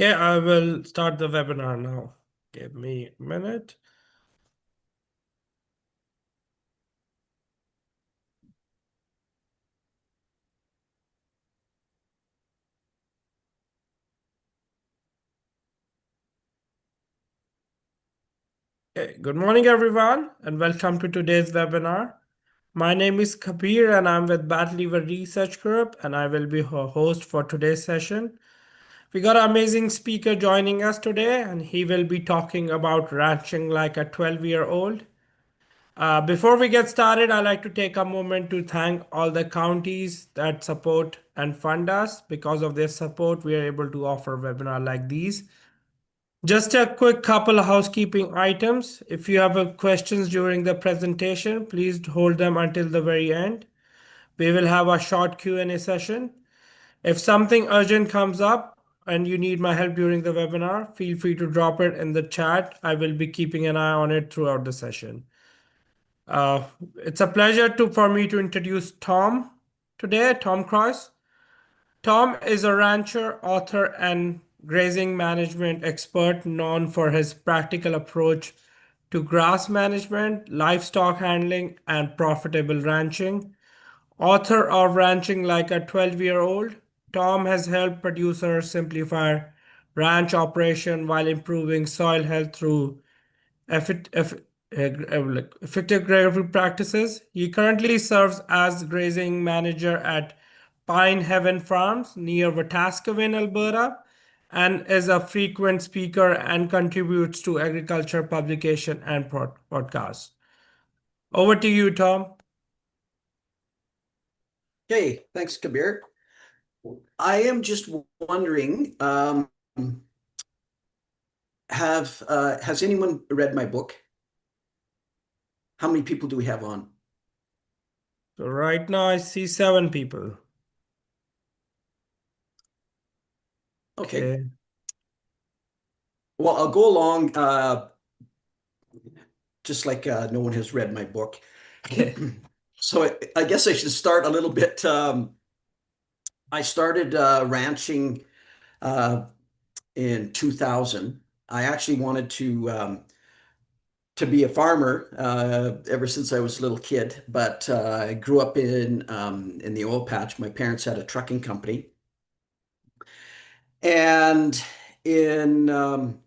Okay, I will start the webinar now. Give me a minute. Okay, good morning, everyone, and welcome to today's webinar. My name is Kabir, and I'm with Batlever Research Group, and I will be your host for today's session. We got an amazing speaker joining us today, and he will be talking about ranching like a 12-year-old. Before we get started, I'd like to take a moment to thank all the counties that support and fund us. Because of their support, we are able to offer webinars like these. Just a quick couple of housekeeping items. If you have questions during the presentation, please hold them until the very end. We will have a short Q&A session. If something urgent comes up and you need my help during the webinar, feel free to drop it in the chat. I will be keeping an eye on it throughout the session. It's a pleasure for me to introduce Tom today, Tom Cross. Tom is a rancher, author, and grazing management expert known for his practical approach to grass management, livestock handling, and profitable ranching. Author of Ranching Like a 12-Year-Old, Tom has helped producers simplify ranch operation while improving soil health through effective grazing practices. He currently serves as grazing manager at Pine Heaven Farms near Wetaskiwin, Alberta, and is a frequent speaker and contributes to agriculture publication and podcasts. Over to you, Tom. Okay, thanks, Kabir. I am just wondering, has anyone read my book? How many people do we have on? So right now I see 7 people. Okay. Okay. Well, I'll go along just like no one has read my book. Okay. So I guess I should start a little bit. I started ranching uh, in 2000. I actually wanted to be a farmer ever since I was a little kid, but I grew up in the oil patch. My parents had a trucking company, and in um,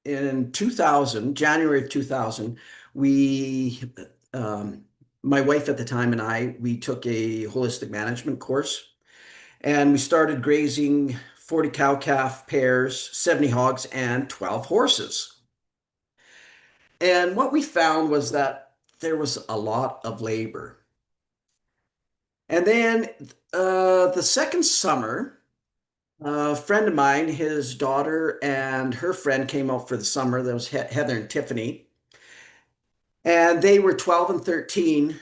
in 2000, January of 2000, we um, my wife at the time and we took a holistic management course, and we started grazing 40 cow-calf pairs, 70 hogs, and 12 horses. And what we found was that there was a lot of labor. And then the second summer, a friend of mine, his daughter and her friend came out for the summer. That was Heather and Tiffany. And they were 12 and 13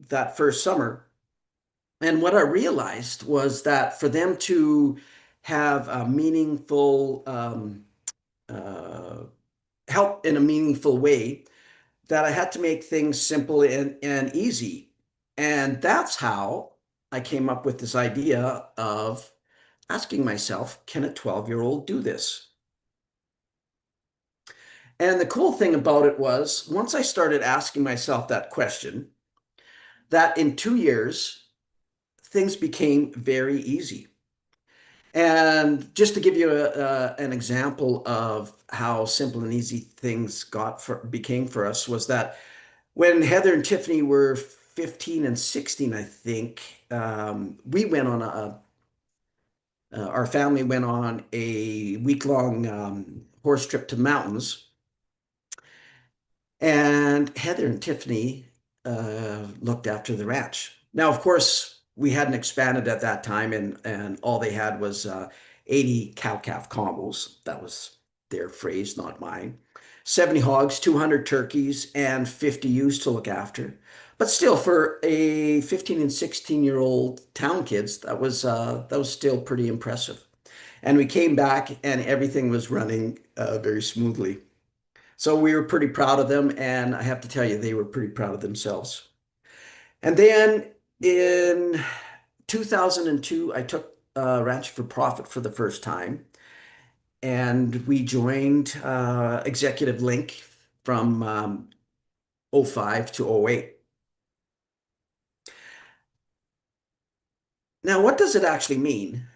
that first summer. And what I realized was that for them to have a meaningful uh, help in a meaningful way, that I had to make things simple and easy. And that's how I came up with this idea of asking myself, can a 12-year-old do this? And the cool thing about it was, once I started asking myself that question, that in 2 years, things became very easy. And just to give you an example of how simple and easy things became for us was that when Heather and Tiffany were 15 and 16, I think, we went on our family went on a week-long horse trip to the mountains. And Heather and Tiffany looked after the ranch. Now, of course, we hadn't expanded at that time, and all they had was 80 cow-calf combos. That was their phrase, not mine. 70 hogs, 200 turkeys, and 50 ewes to look after. But still, for a 15 and 16-year-old town kids, that was still pretty impressive. And we came back, and everything was running very smoothly. So we were pretty proud of them, and I have to tell you, they were pretty proud of themselves. And then in 2002, I took Ranching for Profit for the first time, and we joined Executive Link from '05 to '08. Now, what does it actually mean,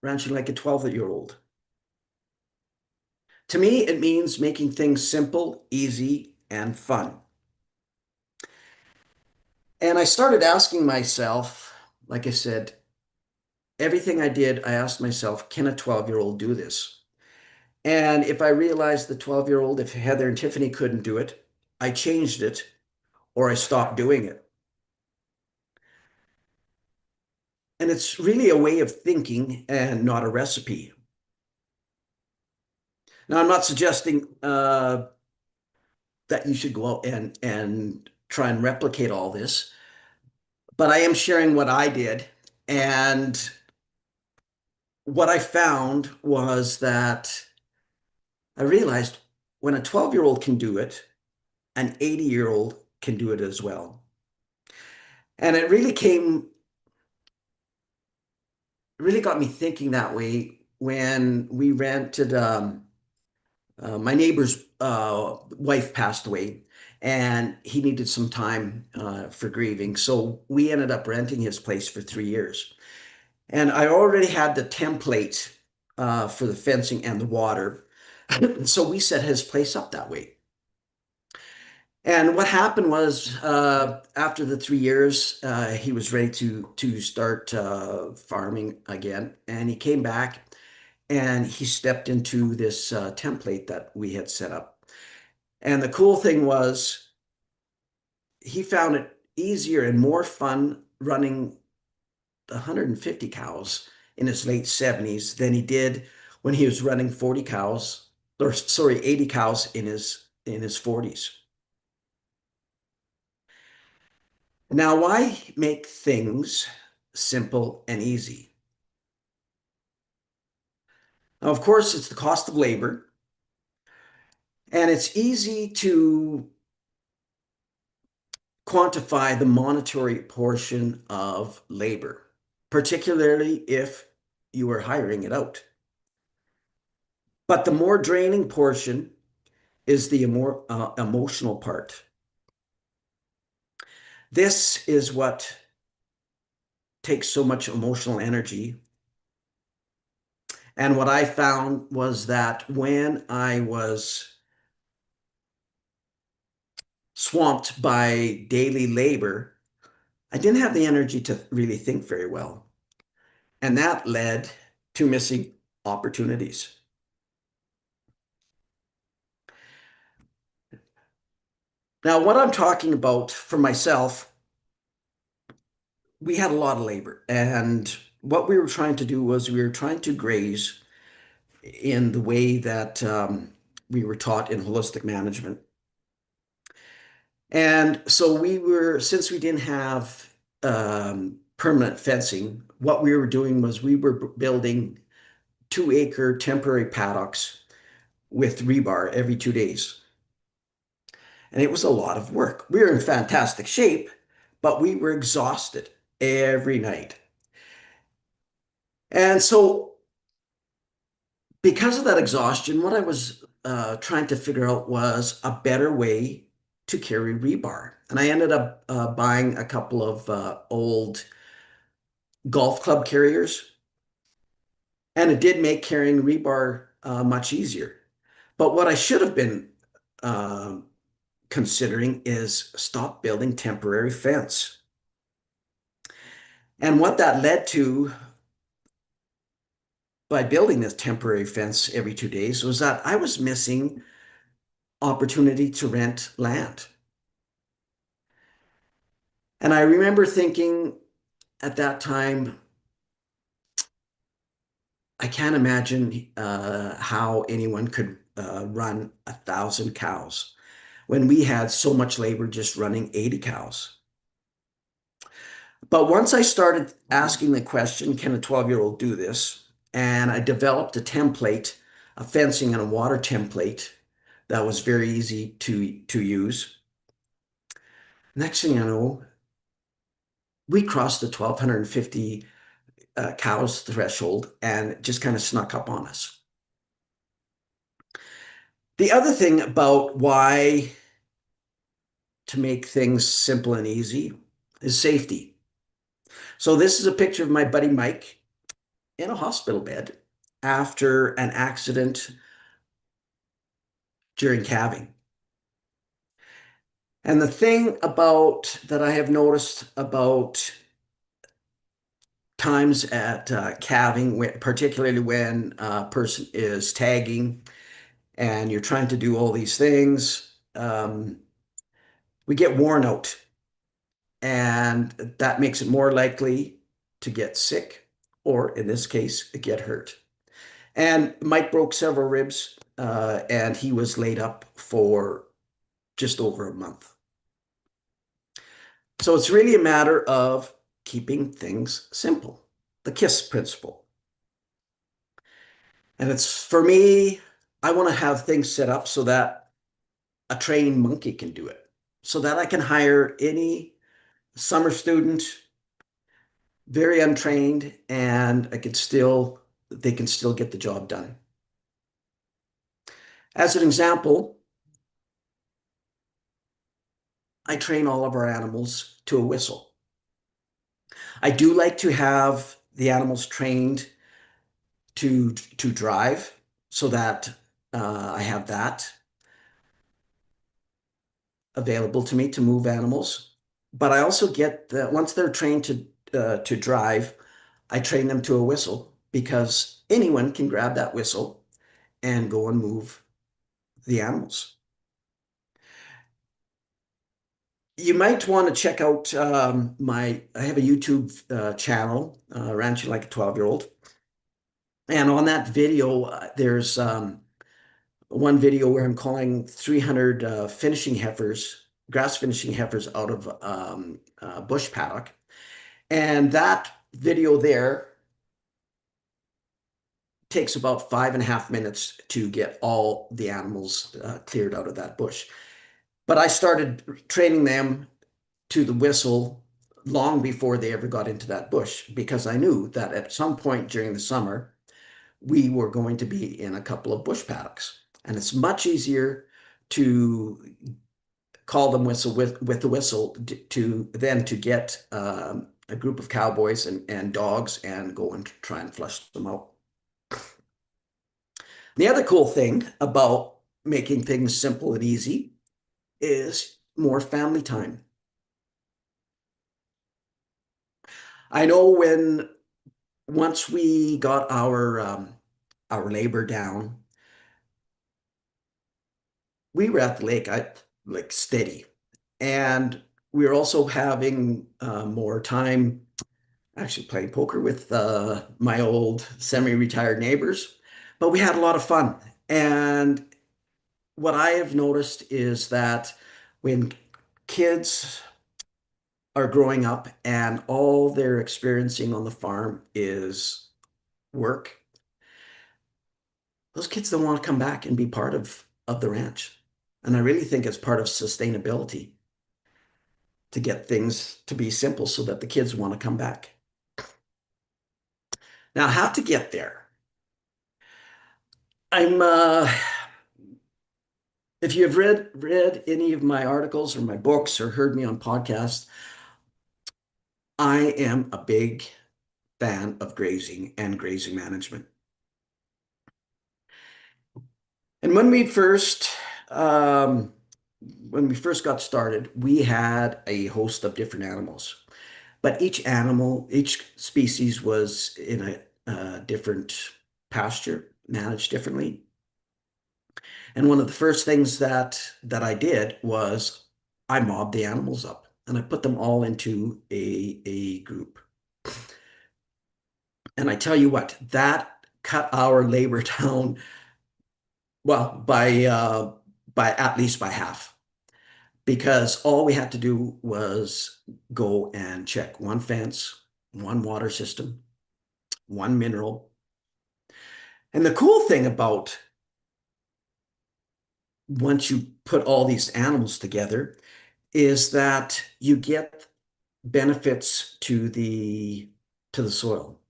ranching like a 12-year-old? To me, it means making things simple, easy, and fun. And I started asking myself, like I said, everything I did, I asked myself, can a 12-year-old do this? And if I realized the 12-year-old, if Heather and Tiffany couldn't do it, I changed it or I stopped doing it. And it's really a way of thinking and not a recipe. Now, I'm not suggesting that you should go out and try and replicate all this, but I am sharing what I did. And what I found was that I realized when a 12-year-old can do it, an 80-year-old can do it as well. And it really got me thinking that way when we rented, my neighbor's wife passed away and he needed some time for grieving. So we ended up renting his place for 3 years. And I already had the template for the fencing and the water. So we set his place up that way. And what happened was, after the 3 years, he was ready to start farming again, and he came back and he stepped into this template that we had set up. And the cool thing was, he found it easier and more fun running 150 cows in his late 70s than he did when he was running 40 cows, or sorry, 80 cows in his 40s. Now, why make things simple and easy? Now, of course, it's the cost of labor, and it's easy to quantify the monetary portion of labor, particularly if you are hiring it out. But the more draining portion is the more emotional part. This is what takes so much emotional energy. And what I found was that when I was swamped by daily labor, I didn't have the energy to really think very well. And that led to missing opportunities. Now, what I'm talking about for myself, we had a lot of labor. And what we were trying to do was we were trying to graze in the way that we were taught in holistic management. And so since we didn't have permanent fencing, what we were doing was we were building 2-acre temporary paddocks with rebar every 2 days. And it was a lot of work. We were in fantastic shape, but we were exhausted every night. And so, because of that exhaustion, what I was trying to figure out was a better way to carry rebar. And I ended up buying a couple of old golf club carriers, and it did make carrying rebar much easier. But what I should have been uh, considering is stop building temporary fence. And what that led to by building this temporary fence every 2 days was that I was missing opportunity to rent land. And I remember thinking at that time, I can't imagine how anyone could run 1,000 cows when we had so much labor just running 80 cows. But once I started asking the question, can a 12-year-old do this? And I developed a template, a fencing and a water template that was very easy to use. Next thing I know, we crossed the 1,250 cow's threshold and just kind of snuck up on us. The other thing about why to make things simple and easy is safety. So this is a picture of my buddy Mike in a hospital bed after an accident during calving. And the thing about that I have noticed about times at calving, particularly when a person is tagging and you're trying to do all these things, we get worn out, and that makes it more likely to get sick, or in this case, get hurt. And Mike broke several ribs, and he was laid up for just over a month. So it's really a matter of keeping things simple, the KISS principle. And it's for me, I want to have things set up so that a trained monkey can do it, so that I can hire any summer student, very untrained, and they can still get the job done. As an example, I train all of our animals to a whistle. I do like to have the animals trained to drive so that I have that available to me to move animals. But I also get that once they're trained to drive, I train them to a whistle because anyone can grab that whistle and go and move the animals. You might want to check out I have a YouTube channel, Ranching Like a 12-Year-Old. And on that video, there's one video where I'm calling 300 grass finishing heifers out of bush paddock. And that video there takes about 5.5 minutes to get all the animals cleared out of that bush. But I started training them to the whistle long before they ever got into that bush, because I knew that at some point during the summer, we were going to be in a couple of bush paddocks. And it's much easier to call them whistle with the whistle than to get a group of cowboys and dogs and go and try and flush them out. The other cool thing about making things simple and easy is more family time. I know once we got our labor down, we were at the lake, like steady, and we were also having more time actually playing poker with my old semi-retired neighbors, but we had a lot of fun. And what I have noticed is that when kids are growing up and all they're experiencing on the farm is work, those kids don't want to come back and be part of the ranch. And I really think it's part of sustainability to get things to be simple so that the kids want to come back. Now, how to get there? If you've read any of my articles or my books or heard me on podcasts, I am a big fan of grazing and grazing management. And um, when we first got started, we had a host of different animals, but each species was in a different pasture, managed differently. And one of the first things that I did was I mobbed the animals up and I put them all into a group. And I tell you what, that cut our labor down, well, by at least by half, because all we had to do was go and check one fence, one water system, one mineral. And the cool thing about once you put all these animals together is that you get benefits to the soil.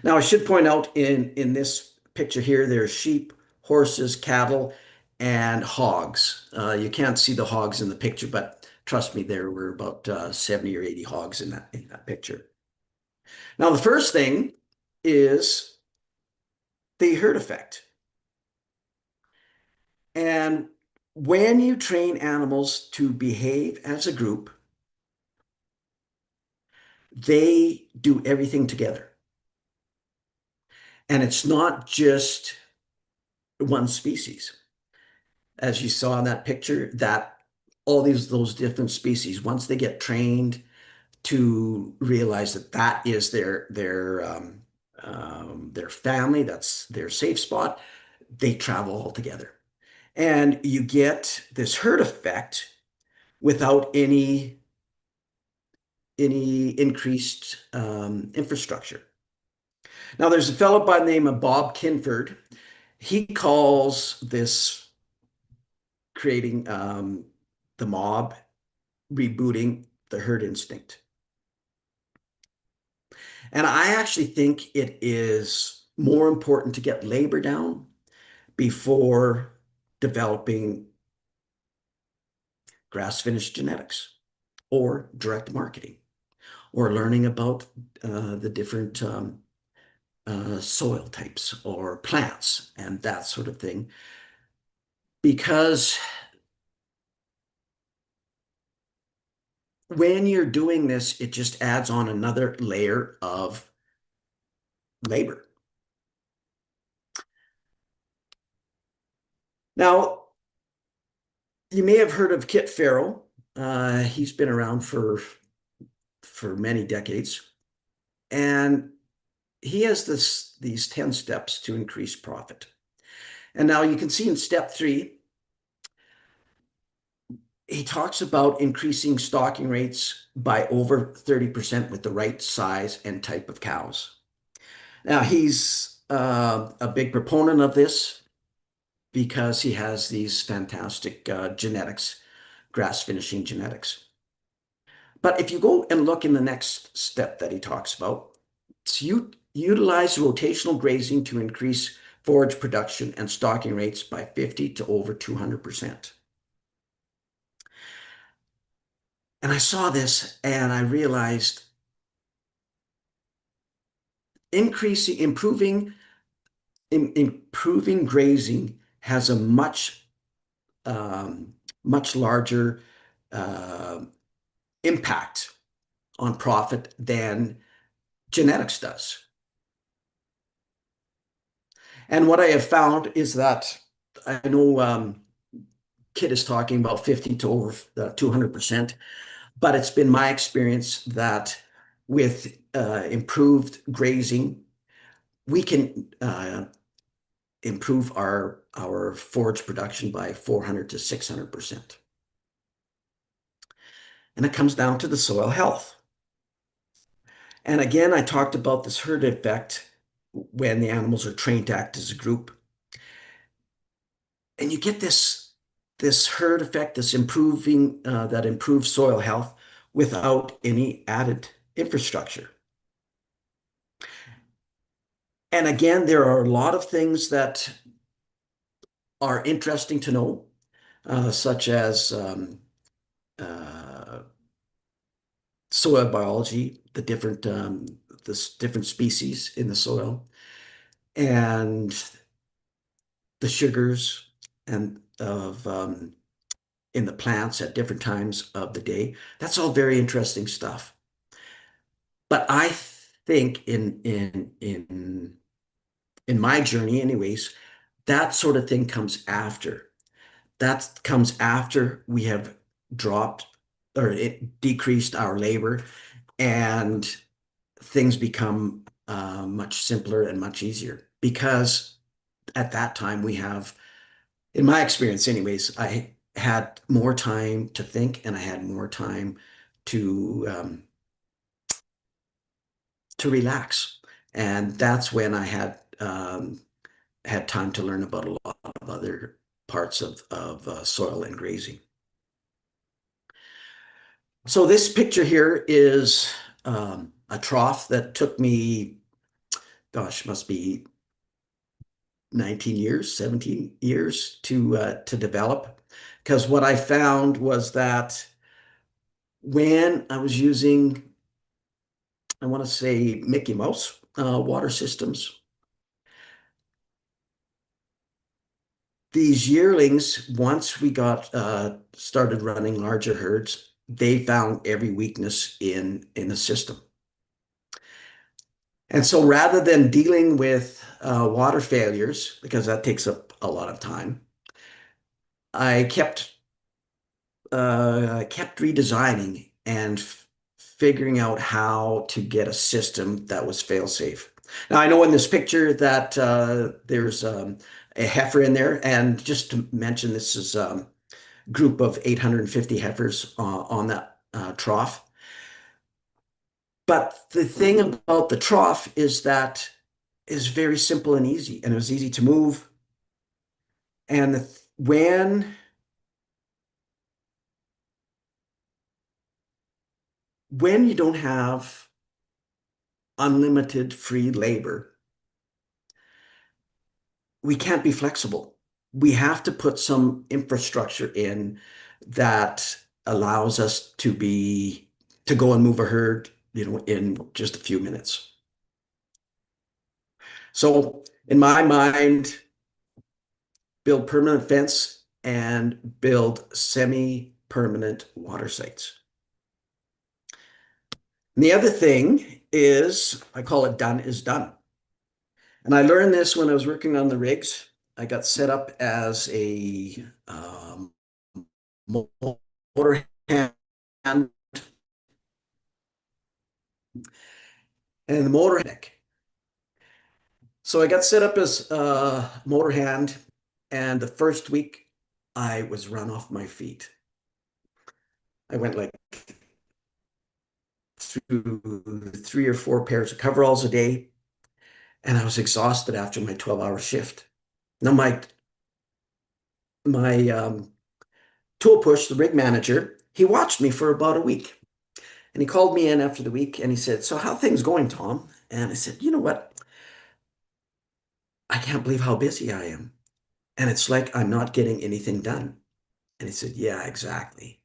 Now, I should point out in this picture here, there's sheep, horses, cattle, and hogs. You can't see the hogs in the picture, but trust me, there were about 70 or 80 hogs in that picture. Now, the first thing is the herd effect. And when you train animals to behave as a group, they do everything together. And it's not just one species. As you saw in that picture, that all those different species, once they get trained to realize that that is their family, that's their safe spot, they travel all together. And you get this herd effect without any increased infrastructure. Now, there's a fellow by the name of Bob Kinford. He calls this creating the mob, rebooting the herd instinct. And I actually think it is more important to get labor down before developing grass-finished genetics or direct marketing or learning about the different soil types or plants and that sort of thing. Because when you're doing this, it just adds on another layer of labor. Now, you may have heard of Kit Farrell. He's been around for many decades, and he has these 10 steps to increase profit. And now you can see in step 3, he talks about increasing stocking rates by over 30% with the right size and type of cows. Now, he's a big proponent of this because he has these fantastic genetics, grass finishing genetics. But if you go and look in the next step that he talks about, it's utilize rotational grazing to increase forage production and stocking rates by 50 to over 200%. And I saw this and I realized improving grazing has a much larger impact on profit than genetics does. And what I have found is that I know Kit is talking about 50 to over 200%, but it's been my experience that with improved grazing, we can improve our forage production by 400 to 600%. And it comes down to the soil health. And again, I talked about this herd effect when the animals are trained to act as a group. And you get this herd effect, this that improves soil health without any added infrastructure. And again, there are a lot of things that are interesting to know, such as soil biology, the different species in the soil, and the sugars and of in the plants at different times of the day. That's all very interesting stuff. But I think in my journey, anyways, that sort of thing comes after. That comes after we have dropped or it decreased our labor and things become much simpler and much easier because at that time we have, in my experience anyways, I had more time to think and I had more time to relax. And that's when I had time to learn about a lot of other parts of soil and grazing. So this picture here is a trough that took me gosh, must be 19 years, 17 years to develop. Because what I found was that when I was using, I want to say Mickey Mouse water systems, these yearlings, once we got started running larger herds, they found every weakness in the system. And so rather than dealing with water failures, because that takes up a lot of time, I kept redesigning and figuring out how to get a system that was fail-safe. Now I know in this picture that there's a heifer in there, and just to mention, this is a group of 850 heifers on that trough. But the thing about the trough is that is very simple and easy, and it was easy to move. And when you don't have unlimited free labor, we can't be flexible. We have to put some infrastructure in that allows us to go and move a herd, in just a few minutes. So in my mind, build permanent fence and build semi-permanent water sites. And the other thing is, I call it done is done. And I learned this when I was working on the rigs. I got set up as a motor hand, and the motor hand. So I got set up as a motor hand, and the first week I was run off my feet. I went like through 3 or 4 pairs of coveralls a day, and I was exhausted after my 12-hour shift. Now my tool push, the rig manager, he watched me for about a week, and he called me in after the week and he said, "So how things going, Tom?" And I said, "You know what? I can't believe how busy I am. And it's like I'm not getting anything done." And he said, "Yeah, exactly."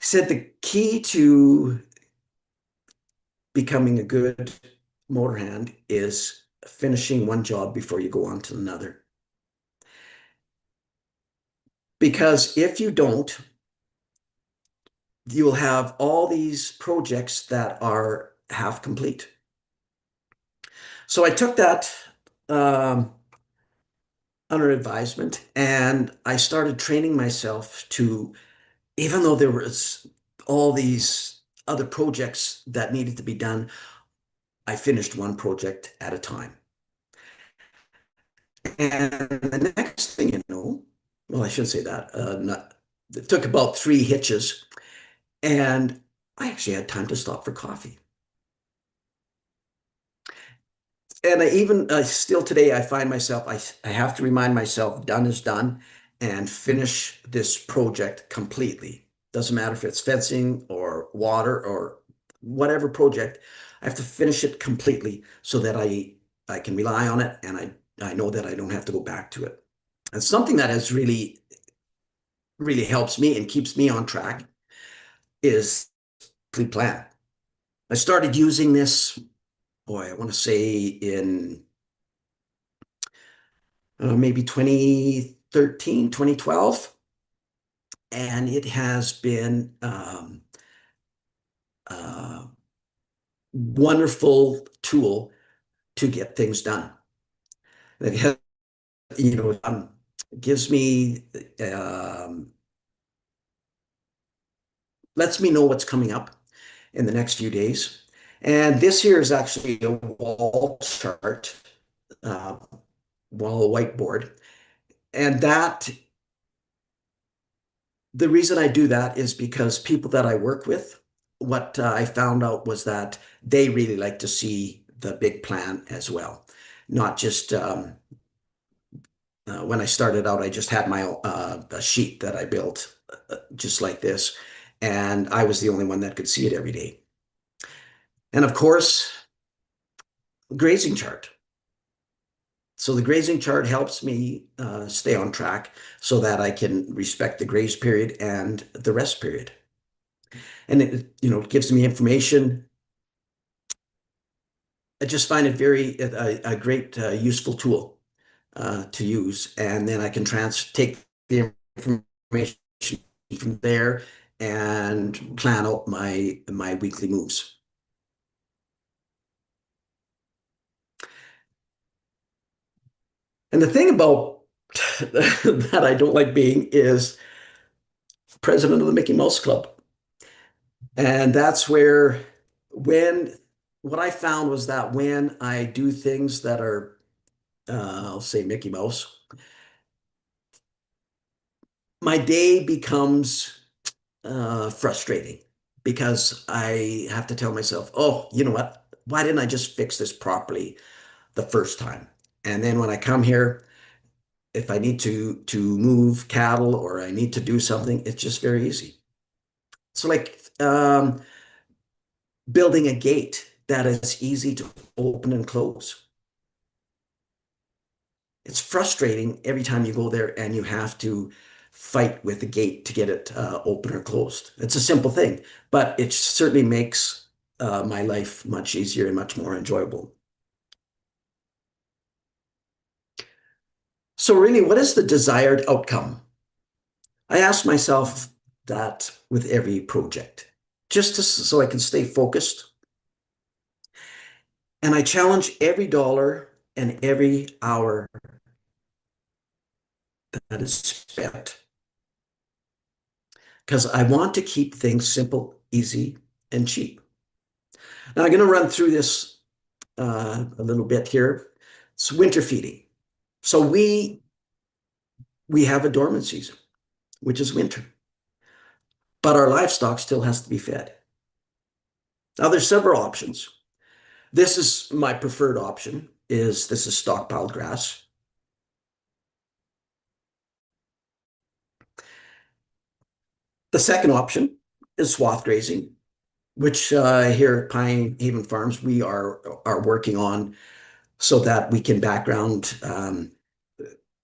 He said the key to becoming a good motor hand is finishing one job before you go on to another. Because if you don't, you'll have all these projects that are half complete. So I took that under advisement, and I started training myself to, even though there was all these other projects that needed to be done, I finished one project at a time. And the next thing you know, well, I shouldn't say that. It took about 3 hitches, and I actually had time to stop for coffee. And still today, I find myself, I have to remind myself, done is done, and finish this project completely. Doesn't matter if it's fencing or water or whatever project, I have to finish it completely so that I can rely on it, and I know that I don't have to go back to it. And something that has really, really helps me and keeps me on track is pre-plan. I started using this, boy, I want to say in maybe 2013, 2012. And it has been a wonderful tool to get things done. It has, gives me, lets me know what's coming up in the next few days. And this here is actually a wall chart, wall whiteboard. And the reason I do that is because people that I work with, what I found out was that they really like to see the big plan as well. Not just when I started out, I just had my a sheet that I built just like this, and I was the only one that could see it every day. And of course, grazing chart. So the grazing chart helps me stay on track so that I can respect the graze period and the rest period. And it gives me information. I just find it a great useful tool to use, and then I can take the information from there and plan out my weekly moves. And the thing about that I don't like being is president of the Mickey Mouse Club. And that's where when what I found was that when I do things that are I'll say Mickey Mouse, my day becomes frustrating because I have to tell myself, oh, you know what? Why didn't I just fix this properly the first time? And then when I come here, if I need to move cattle or I need to do something, it's just very easy. So like building a gate that is easy to open and close. It's frustrating every time you go there and you have to fight with the gate to get it open or closed. It's a simple thing, but it certainly makes my life much easier and much more enjoyable. So really, what is the desired outcome? I ask myself that with every project, so I can stay focused. And I challenge every dollar and every hour that is spent because I want to keep things simple, easy, and cheap. Now I'm going to run through this a little bit here. It's winter feeding. So we have a dormant season, which is winter, but our livestock still has to be fed. Now there's several options. This is my preferred option. This is stockpiled grass. The second option is swath grazing, which here at Pine Haven Farms we are working on so that we can background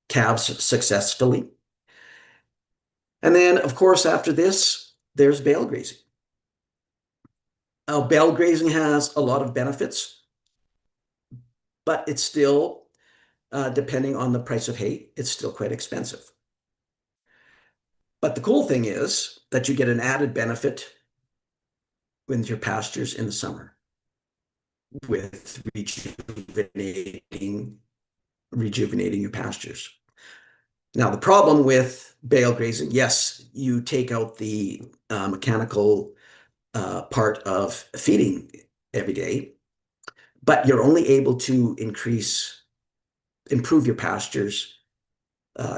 calves successfully. And then, of course, after this, there's bale grazing. Bale grazing has a lot of benefits, but it's still, depending on the price of hay, it's still quite expensive. But the cool thing is that you get an added benefit with your pastures in the summer with rejuvenating your pastures. Now, the problem with bale grazing, yes, you take out the mechanical part of feeding every day, but you're only able to improve your pastures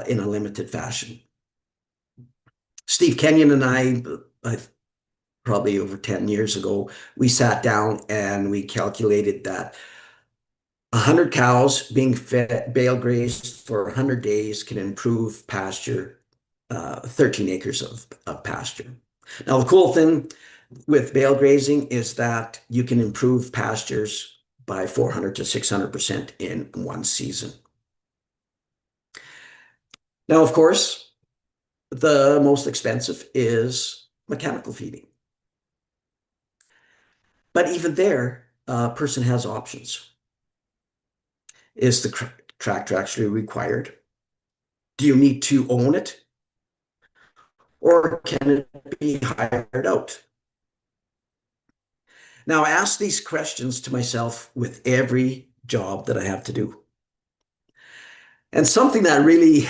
in a limited fashion. Steve Kenyon and I probably over 10 years ago, we sat down and we calculated that 100 cows being fed bale grazed for 100 days can improve pasture, 13 acres of pasture. Now, the cool thing with bale grazing is that you can improve pastures by 400 to 600% in one season. Now, of course, the most expensive is mechanical feeding. But even there, a person has options. Is the tractor actually required? Do you need to own it? Or can it be hired out? Now, I ask these questions to myself with every job that I have to do. And something that really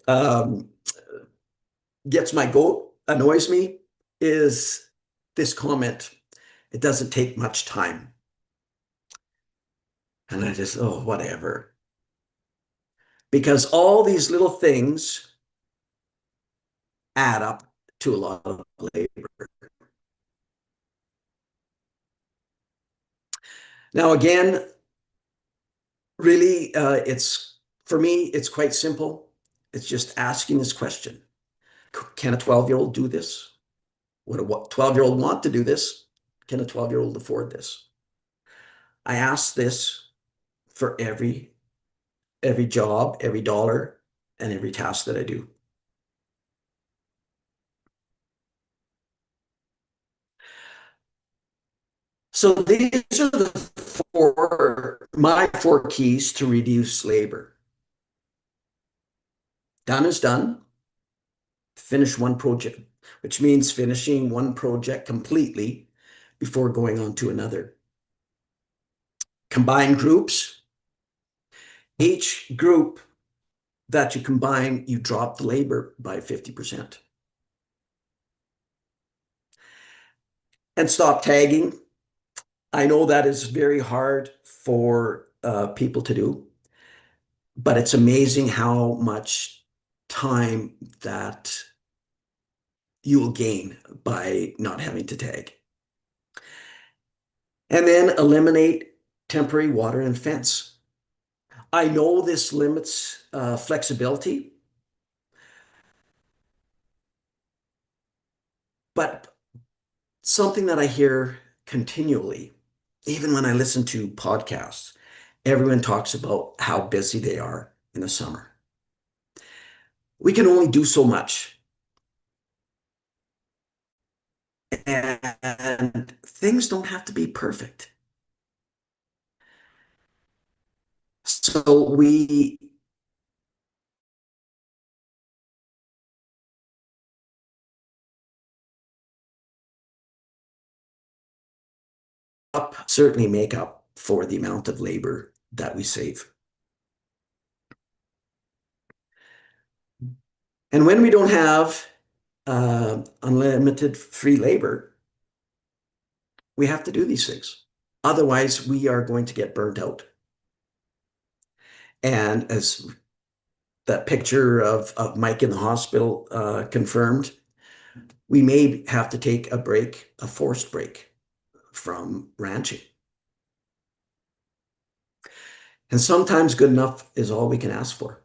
um, gets my goat, annoys me, is this comment. It doesn't take much time. And I just, oh, whatever. Because all these little things add up to a lot of labor. Now, again, really, for me, it's quite simple. It's just asking this question. Can a 12-year-old do this? Would a 12-year-old want to do this? Can a 12-year-old afford this? I ask this for every job, every dollar, and every task that I do. So these are my four keys to reduce labor. Done is done. Finish one project, which means finishing one project completely before going on to another. Combine groups. Each group that you combine, you drop the labor by 50%. And stop tagging. I know that is very hard for people to do, but it's amazing how much time that you will gain by not having to tag. And then eliminate temporary water and fence. I know this limits flexibility, but something that I hear continually, even when I listen to podcasts, everyone talks about how busy they are in the summer. We can only do so much. And things don't have to be perfect. So we certainly make up for the amount of labor that we save. And when we don't have unlimited free labor, we have to do these things. Otherwise, we are going to get burned out. And as that picture of Mike in the hospital confirmed, we may have to take a break, a forced break from ranching. And sometimes good enough is all we can ask for.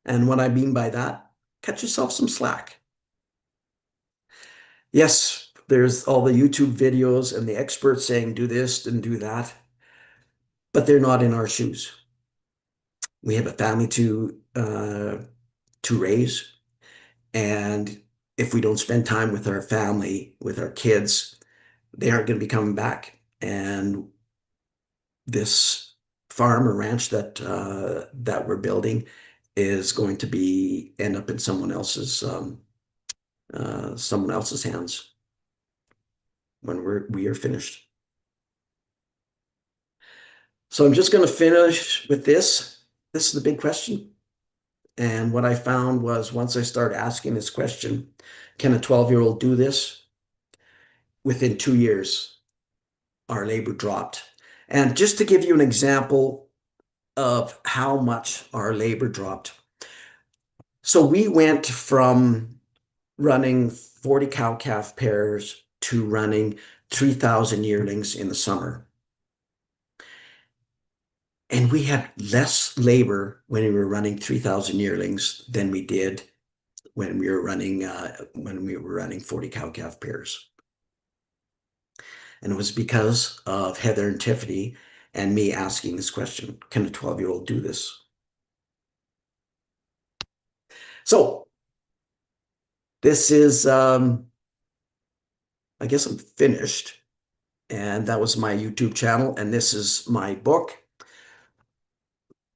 And what I mean by that, cut yourself some slack. Yes, there's all the YouTube videos and the experts saying do this and do that, but they're not in our shoes. We have a family to raise, and if we don't spend time with our family, with our kids, they aren't going to be coming back. And this farm or ranch that we're building is going to be end up in someone else's hands when we are finished. So I'm just going to finish with this. This is the big question. And what I found was once I started asking this question, can a 12-year-old do this? Within 2 years, our labor dropped. And just to give you an example of how much our labor dropped. So we went from running 40 cow-calf pairs to running 3,000 yearlings in the summer. And we had less labor when we were running 3,000 yearlings than we did when we were running 40 cow-calf pairs. And it was because of Heather and Tiffany and me asking this question, can a 12-year-old do this? So this is, I guess I'm finished. And that was my YouTube channel. And this is my book.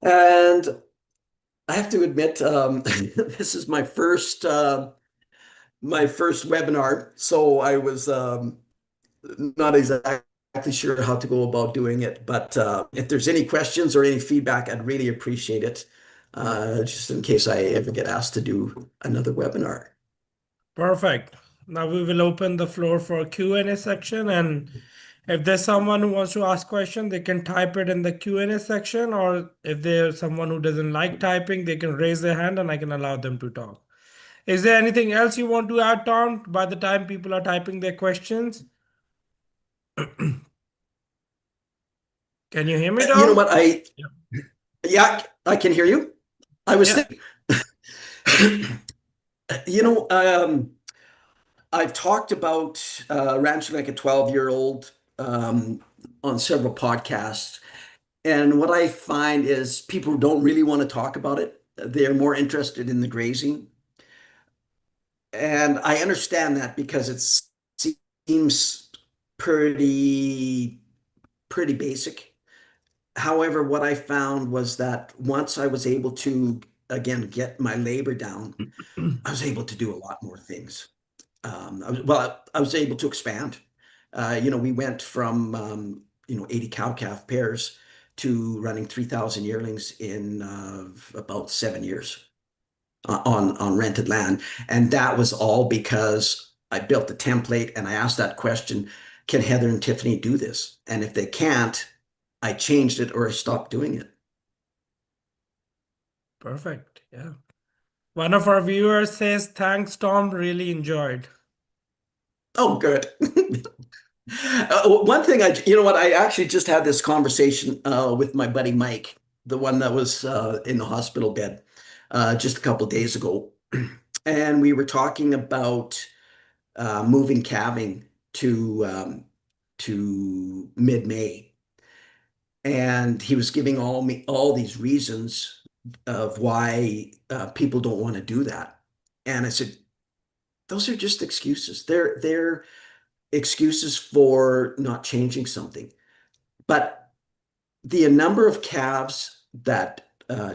And I have to admit, this is my first webinar. So I was not exactly sure how to go about doing it. But if there's any questions or any feedback, I'd really appreciate it. Just in case I ever get asked to do another webinar. Perfect. Now we will open the floor for a Q&A section, and if there's someone who wants to ask question, they can type it in the Q&A section, or if there's someone who doesn't like typing, they can raise their hand and I can allow them to talk. Is there anything else you want to add, Tom, by the time people are typing their questions? Can you hear me, Tom? You know what? Yeah, I can hear you. I was Yeah. thinking, you know, I've talked about ranching like a 12-year-old on several podcasts. And what I find is people don't really want to talk about it. They're more interested in the grazing. And I understand that because it seems pretty pretty basic. However, what I found was that once I was able to again get my labor down, I was able to do a lot more things. I was able to expand. We went from 80 cow-calf pairs to running 3,000 yearlings in about 7 years on rented land, and that was all because I built the template and I asked that question: Can Heather and Tiffany do this? And if they can't, I changed it or I stopped doing it. Perfect. Yeah. One of our viewers says, thanks, Tom. Really enjoyed. Oh, good. One thing you know what, I actually just had this conversation with my buddy Mike, the one that was in the hospital bed just a couple days ago, and we were talking about moving calving to mid-May, and he was giving all these reasons of why people don't want to do that, and I said those are just excuses. They're excuses for not changing something. But the number of calves that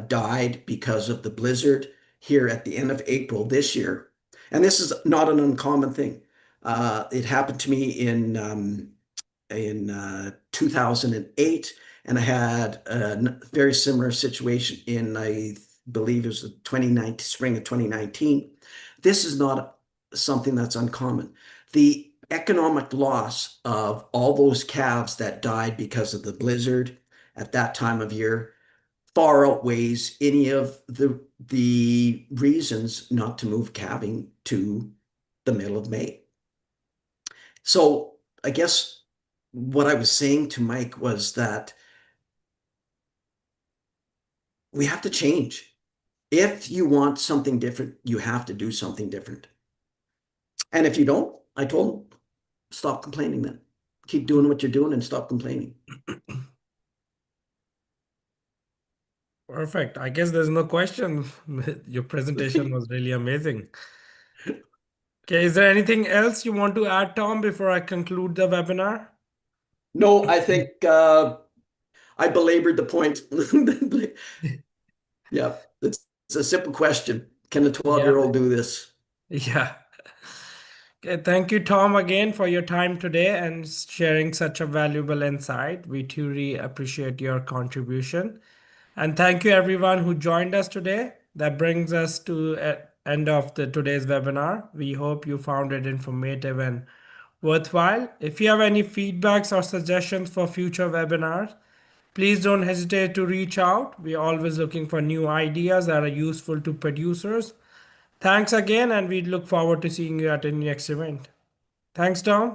died because of the blizzard here at the end of April this year, and this is not an uncommon thing. It happened to me in 2008, and I had a very similar situation in, I believe it was the 2019 spring of 2019. This is not something that's uncommon. The economic loss of all those calves that died because of the blizzard at that time of year far outweighs any of the reasons not to move calving to the middle of May. So I guess what I was saying to Mike was that we have to change. If you want something different, you have to do something different. And if you don't, I told him, stop complaining then. Keep doing what you're doing and stop complaining. Perfect. I guess there's no question. Your presentation was really amazing. Okay, is there anything else you want to add, Tom, before I conclude the webinar? No, I think I belabored the point. Yeah, it's a simple question. Can a Yeah. 12-year-old do this? Yeah. Okay, thank you, Tom, again for your time today and sharing such a valuable insight. We truly appreciate your contribution. And thank you everyone who joined us today. That brings us to end of today's webinar. We hope you found it informative and worthwhile. If you have any feedbacks or suggestions for future webinars, please don't hesitate to reach out. We're always looking for new ideas that are useful to producers. Thanks again, and we look forward to seeing you at the next event. Thanks, Tom.